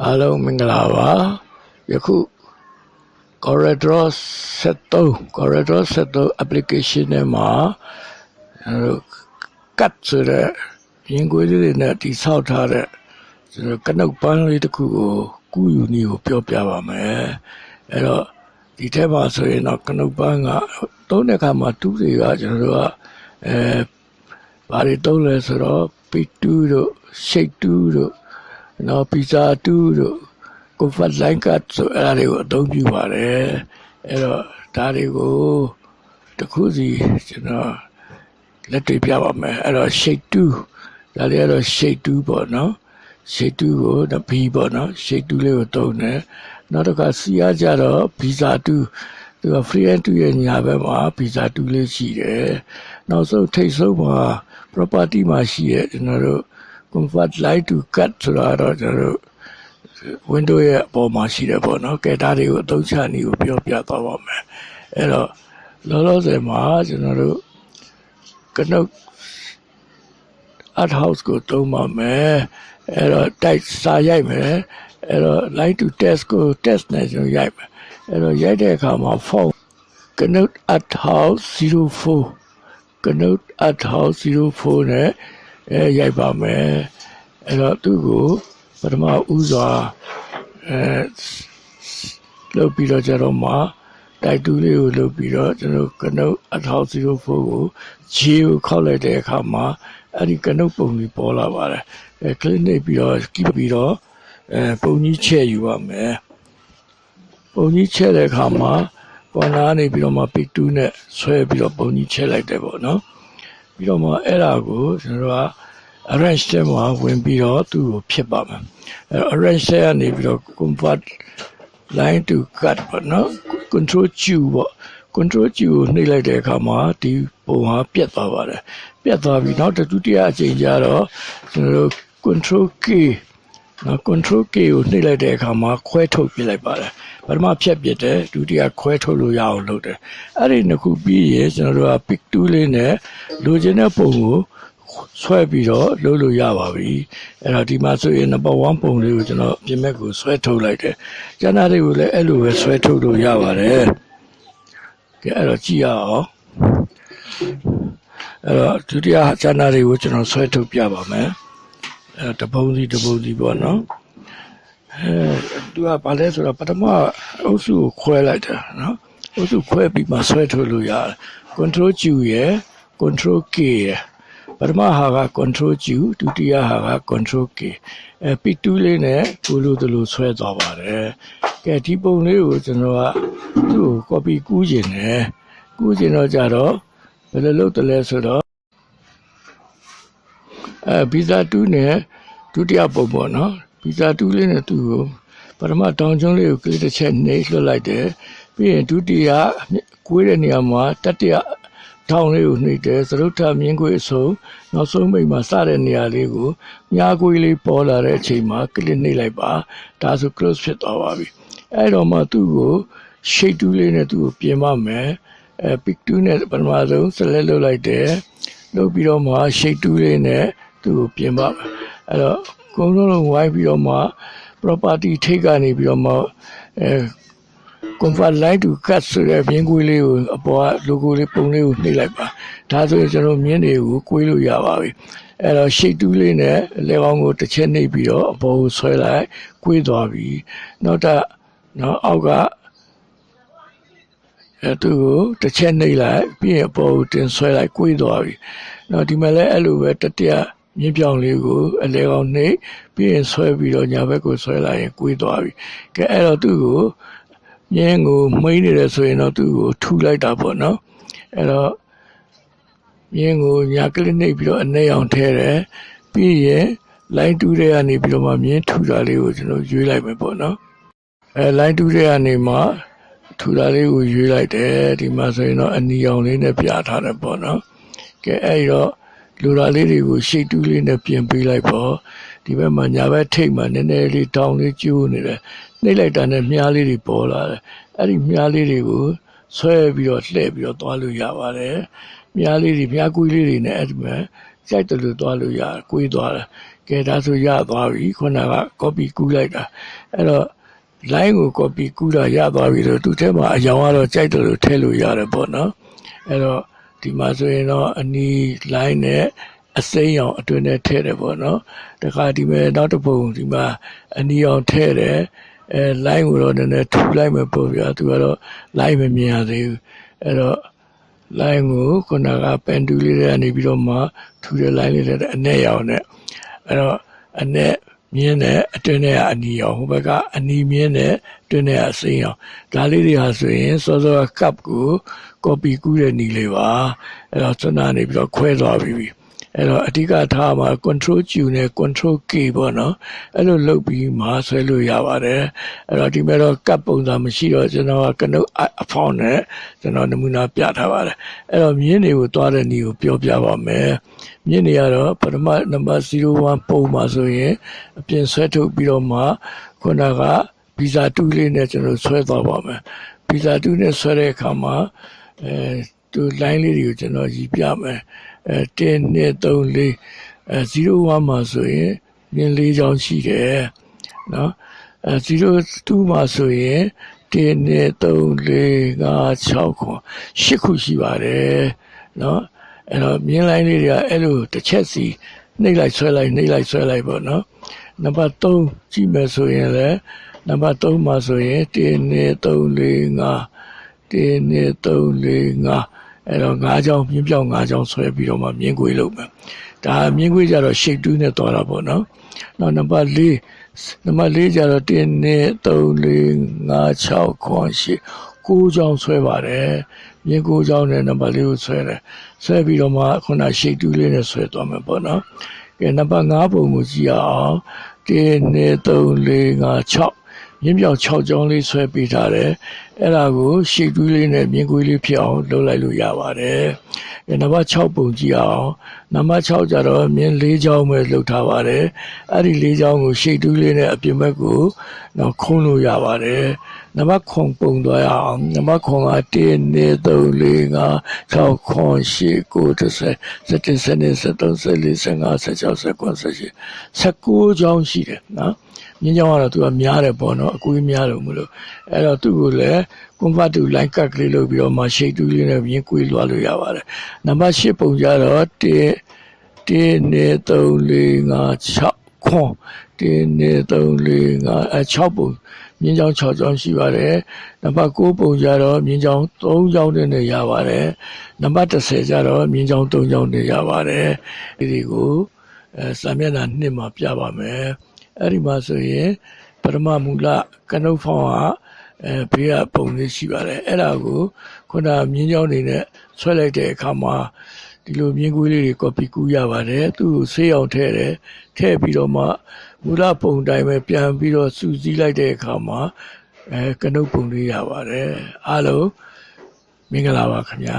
အားလုံးမင်္ဂလာပါယခု Corridor 73 application ထဲမှာcắtဆိုတဲ့ရင်ခွေးလေးတွေနဲ့တိဆောက်ထားတဲ့ကနုတ်ပန်းလေးတစ်ခုကိုကူးယူနည်းကိုပြောပြပါမယ်အဲ့တော့ဒီထဲမှာဆိုရင်တော့ကနုတ်ပန်းကသုံးတဲ့အခါမှာတူးတွေကကျွန်တော်တို့ကဘာတွေသုံးလဲဆိုတော့ P2 တို့ Shape 2တို့နော် Pizza 2တို့ Comfort Line Cut ဆိုအဲ့ဒါတွေကိုအသုံးပြုပါတယ်အဲ့တော့ဒါတွေကိုတစ်ခုစီကျွန်တော်လက်တွေ့ပြပါမယ်အဲ့တော့ Shape 2ဒါလေးကတော့ Shape 2ပေါ့နော် Shape 2ကို B ပေါ့နော် Shape 2လေးကိုသုံးတယ်နောက်တစ်ခါ C ကကြတော့ Pizza 2သူက free and 2ရဲ့ညာဘက်မှာ Pizza 2လေးရှိတယ်နောက်ဆုံးထိပ်ဆုံးမှာ property မှာရှိတဲ့ကျွန်တော်တို့ Comfort Line to Cut ဆိုတာတော့ကျွန်တော်တို့ window ရဲ့အပေါ်မှာရှိတယ်ပေါ့နော်ကဲဒါတွေကိုအသုံးချနည်းကိုပြောပြသွားပါမယ်အဲ့တော့လောလောဆယ်မှာကျွန်တော်တို့ကနုတ် art house ကိုသုံးပါမယ်အဲ့တော့ type စာရိုက်မယ်အဲ့တော့ line to test ကို test နဲ့ကျွန်တော်ရိုက်မယ်အဲ့တော့ရိုက်တဲ့အခါမှာ font ကနုတ် art house 04ကနုတ် art house 04နဲ့ရိုက်ပါမယ်အဲ့တော့သူ့ကိုပထမဦးစွာလုပ်ပြီးတော့ကျတော့မှတိုက်တူးလေးကိုလုပ်ပြီးတော့ကျွန်တော်ကနုတ်အထောက်04ကိုခြေကိုခောက်လိုက်တဲ့အခါမှာအဲ့ဒီကနုတ်ပုံကြီးပေါ်လာပါတယ်ကလစ်နေပြီးတော့ကိပြီးတော့ပုံကြီးချဲ့ယူရမယ်ပုံကြီးချဲ့တဲ့အခါမှာပေါ်နာနေပြီးတော့မှ pick 2နဲ့ဆွဲပြီးတော့ပုံကြီးချဲ့လိုက်တယ်ပေါ့နော်ပြီးတော့မှအဲ့ဒါကိုကျွန်တော်ကarrange ထဲမှာဝင်ပြီးတော့သူ့ကိုဖြစ်ပါမယ်arrange ထဲကနေပြီးတော့ convert line to cut ပေါ့နော် control Q ပေါ့ control Q ကိုနှိပ်လိုက်တဲ့အခါမှာဒီပုံဟာပြတ်သွားပါတယ်ပြတ်သွားပြီးနောက်ဒုတိယအချိန်ကျတော့ကျွန်တော်တို့ control K နော် control K ကိုနှိပ်လိုက်တဲ့အခါမှာခွဲထုတ်ပြလိုက်ပါတယ်ပထမဖြတ်ပြတယ်ဒုတိယခွဲထုတ်လို့ရအောင်လုပ်တယ်အဲ့ဒီနှစ်ခုပြီးရင်ကျွန်တော်တို့က pick 2လေးနဲ့လိုချင်တဲ့ပုံကိုဆွဲပြီးတော့လုပ်လို့ရပါပြီအဲ့တော့ဒီမှာဆိုရင် number 1ပုံလေးကိုကျွန်တော်ပြင်မဲ့ကိုဆွဲထုတ်လိုက်တယ်ကျန်တာတွေကိုလည်းအဲ့လိုပဲဆွဲထုတ်လို့ရပါတယ်ကဲအဲ့တော့ကြည့်ရအောင်အဲ့တော့ဒုတိယကျန်တာတွေကိုကျွန်တော်ဆွဲထုတ်ပြပါမယ်အဲ့တပုံစီပေါ့နော်သူကဘာလဲဆိုတော့ပထမအုပ်စုကိုခွဲလိုက်တာနော်အုပ်စုခွဲပြီးမှဆွဲထုတ်လို့ရတယ် control Q ရယ် control K ရယ်ပထမဟာက control Q ဒုတိယဟာက control K P2 လေးနဲ့ကိုလိုတလိုဆွဲသွားပါတယ်ကဲဒီပုံလေးကိုကျွန်တော်ကသူ့ကို copy ကူးခြင်းတယ်ကူးခြင်းတော့ကြတော့ဘယ်လိုလုပ်တယ်လဲဆိုတော့Pizza 2နဲ့ဒုတိယပုံပေါ့နော် Pizza 2လေးနဲ့သူ့ကိုပထမတောင်ကျွန်းလေးကိုကလစ်တစ်ချက်နှိပ်လွှတ်လိုက်တယ်ပြီးရင်ဒုတိယကွေးတဲ့နေရာမှာတတိယထောင်လေးကိုနှိပ်တယ်သရုပ်ထမြင်းခွေအစုံနောက်ဆုံးမိတ်မှာစတဲ့နေရာလေးကိုမြားခွေလေးပေါ်လာတဲ့အချိန်မှာကလစ်နှိပ်လိုက်ပါဒါဆို close ဖြစ်သွားပါပြီအဲ့တော့မှသူ့ကို shape 2လေးနဲ့သူ့ကိုပြင်ပါမယ်pick 2နဲ့ပထမဆုံး select လုပ်လိုက်တယ်လုပ်ပြီးတော့မှ shape 2လေးနဲ့သူ့ကိုပြင်ပါမယ်အဲ့တော့ကုန်းလုံးဝိုင်းပြီးတော့မှ property ထိပ်ကနေပြီးတော့မှComfort Line to Cut ဆိုတဲ့မြင်းကွေးလေးကိုအပေါ်က logo လေးပုံလေးကိုနှိပ်လိုက်ပါဒါဆိုရင်ကျွန်တော်မြင်းတွေကိုကွေးလို့ရပါပြီအဲ့တော့ shape 2လေးနဲ့လက်ကောင်းကိုတစ်ချက်နှိပ်ပြီးတော့အပေါ်ကိုဆွဲလိုက်ကွေးသွားပြီနောက်အောက်ကသူ့ကိုတစ်ချက်နှိပ်လိုက်ပြီးရင်အပေါ်ကိုတင်ဆွဲလိုက်ကွေးသွားပြီနောက်ဒီမှာလည်းအဲ့လိုပဲတတိယမြင်းပြောင်လေးကိုအလဲကောင်းနှိပ်ပြီးရင်ဆွဲပြီးတော့ညာဘက်ကိုဆွဲလိုက်ရင်ကွေးသွားပြီကဲအဲ့တော့သူ့ကိုမြင်းကိုမိနေတယ်ဆိုရင်တော့သူ့ကိုထူလိုက်တာပေါ့နော်အဲ့တော့မြင်းကိုညာကလစ်နှိပ်ပြီးတော့အနေအောင်ထဲတယ်ပြီးရင် line 2ထဲကနေပြီးတော့မှမြင်းထူတာလေးကိုကျွန်တော်ရွေးလိုက်မယ်ပေါ့နော်line 2ထဲကနေမှထူတာလေးကိုရွေးလိုက်တယ်ဒီမှာဆိုရင်တော့အနီအောင်လေးနဲ့ပြထားတယ်ပေါ့နော်ကဲအဲ့တော့လိုတာလေးတွေကို shape 2လေးနဲ့ပြင်ပေးလိုက်ပေါ့ဒီဘက်မှာညာဘက်ထိပ်မှာနည်းနည်းလေးတောင်းလေးကျိုးနေတယ်နှိပ်လိုက်တာနဲ့မြားလေးတွေပေါ်လာတယ်အဲ့ဒီမြားလေးတွေကိုဆွဲပြီးတော့လှည့်ပြီးတော့သွားလို့ရပါတယ်မြားလေးတွေမြားကွေးလေးတွေနဲ့အဲ့ဒီမှာ ကြိုက်တယ်လို့သွားလို့ရတယ်ကိုယ်သွားတယ်ကဲဒါဆိုရသွားပြီခုနက copy ကူးလိုက်တာအဲ့တော့ line ကို copy ကူးတာရသွားပြီဆိုသူ့ထဲမှာအယောင်ကတော့ကြိုက်တယ်လို့ထည့်လို့ရတယ်ပေါ့နော်အဲ့တော့ဒီမှာဆိုရင်တော့အနီး line နဲ့အစိမ်းအောင်အတွင်းနဲ့ထည့်တယ်ပေါ့နော်တခါဒီမဲ့နောက်တစ်ပုံဒီမှာအနီးအောင်ထည့်တယ်line ကိုတော့နည်းနည်းထူလိုက်မယ်ပေါ့ဗျာသူကတော့ line မမြင်ရသေးဘူးအဲ့တော့ line ကိုခုနကပန်တူလေးတွေကနေပြီးတော့မှထူတဲ့ line လေးတွေအနဲ့ရောင်နဲ့အဲ့တော့အနဲ့မြင်းနဲ့အတွင်းနဲ့အနီရောင်ဟိုဘက်ကအနီမြင်းနဲ့အတွင်းနဲ့အစိမ်းရောင်ဒါလေးတွေဟာဆိုရင်စောစော cup ကို copy ကူးတဲ့နည်းလေးပါအဲ့တော့စွမ်းနာနေပြီးတော့ခွဲသွားပြီအဲ့တော့အဓိကထားမှာ control Q နဲ့ control K ပေါ့နော်အဲ့လိုလုပ်ပြီးမှဆွဲလို့ရပါတယ်အဲ့တော့ဒီမဲ့တော့ cup ပုံစံမရှိတော့ကျွန်တော်ကနုတ်အဖောင်းနဲ့ကျွန်တော်နမူနာပြထားပါတယ်အဲ့တော့မြင်းတွေကိုသွားတဲ့နည်းကိုပြောပြပါမယ်မြင်းတွေကတော့ပထမနံပါတ်01ပုံမှာဆိုရင်အပြင်ဆွဲထုတ်ပြီးတော့မှခုနကဗီဇာ2လေးနဲ့ကျွန်တော်ဆွဲသွားပါမယ်ဗီဇာ2နဲ့ဆွဲတဲ့အခါမှာသူ line လေးတွေကိုကျွန်တော်ရည်ပြမယ်1 2 3 4 01မှာဆိုရင်မြင်း၄ချောင်းရှိတယ်နော်02မှာဆိုရင်1 2 3 4 5 6 8ခုရှိပါတယ်နော်အဲ့တော့မြင်း line လေးတွေကအဲ့လိုတစ်ချက်စီနှိပ်လိုက်ဆွဲလိုက်နှိပ်လိုက်ဆွဲလိုက်ပေါ့နော်နံပါတ်3ကြည့်မယ်ဆိုရင်လည်းနံပါတ်3မှာဆိုရင်1 2 3 4 5 1 2 3 4 5အဲ့တော့5ချောင်းမြင်းပြောင်း5ချောင်းဆွဲပြီးတော့မှမြင်းခွေလုပ်မယ်ဒါမြင်းခွေကြတော့ shape 2နဲ့သွားတာပေါ့နော်နောက်နံပါတ်4ကျတော့1 2 3 4 5 6 8 9ချောင်းဆွဲပါတယ်မြင်း9ချောင်းနဲ့နံပါတ်4ကိုဆွဲတယ်ဆွဲပြီးတော့မှခုန shape 2လေးနဲ့ဆွဲသွားမယ်ပေါ့နော်ကဲနံပါတ်5ပုံကိုကြည့်အောင်1 2 3 4 5 6မြင်းပြောင်6ချောင်းလေးဆွဲပေးထားတယ်အဲ့ဒါကိုရှေ့တူးလေးနဲ့မြင်းကွေးလေးဖြစ်အောင်လုပ်လိုက်လို့ရပါတယ်နံပါတ်6ပုံကြည့်အောင်နံပါတ်6ကျတော့မြင်း4ချောင်းပဲလုပ်ထားပါတယ်အဲ့ဒီ4ချောင်းကိုရှေ့တူးလေးနဲ့အပြင်ဘက်ကိုတော့ခုံးလို့ရပါတယ်နံပါတ်9ပုံသွားရအောင်နံပါတ်9က1 2 3 4 5 6 8 9 10 11 12 13 14 15 16 19 ချောင်းရှိတယ်နော်မြင်းချောင်းကတော့သူကများတယ်ပေါ့နော်အကွေးများလို့မလို့အဲ့တော့သူ့ကိုလည်း convert to line cut ကလေးလုပ်ပြီးတော့မှ shape 2လေးနဲ့မြင်းကွေးလွှားလို့ရပါတယ်နံပါတ်10ပုံကြတော့1 2 3 4 5 6ခွန်1 2 3 4 5 6ပုံမြင်းချောင်း6ချောင်းရှိပါတယ်နံပါတ်9ပုံကြတော့မြင်းချောင်း3ချောင်းနဲ့ရပါတယ်နံပါတ်10ကျတော့မြင်းချောင်း3ချောင်းနဲ့ရပါတယ်ဒီကိုစာမျက်နှာ2မှာပြပါမယ်အဲ့ဒီမှာဆိုရင်ပထမမူလကနုတ်ဖောင်းကဘေးကပုံလေးရှိပါတယ်အဲ့ဒါကိုခုနမြင်းချောင်းနေနဲ့ဆွဲလိုက်တဲ့အခါမှာဒီလိုမြင်းကွေးလေးတွေ copy ကူးရပါတယ်သူ့ကိုဆေးအောင်ထည့်တယ်ထည့်ပြီးတော့မှမူလပုံတိုင်းပဲပြန်ပြီးတော့စူးစီးလိုက်တဲ့အခါမှာကနုတ်ပုံလေးရပါတယ်အားလုံးမင်္ဂလာပါခင်ဗျာ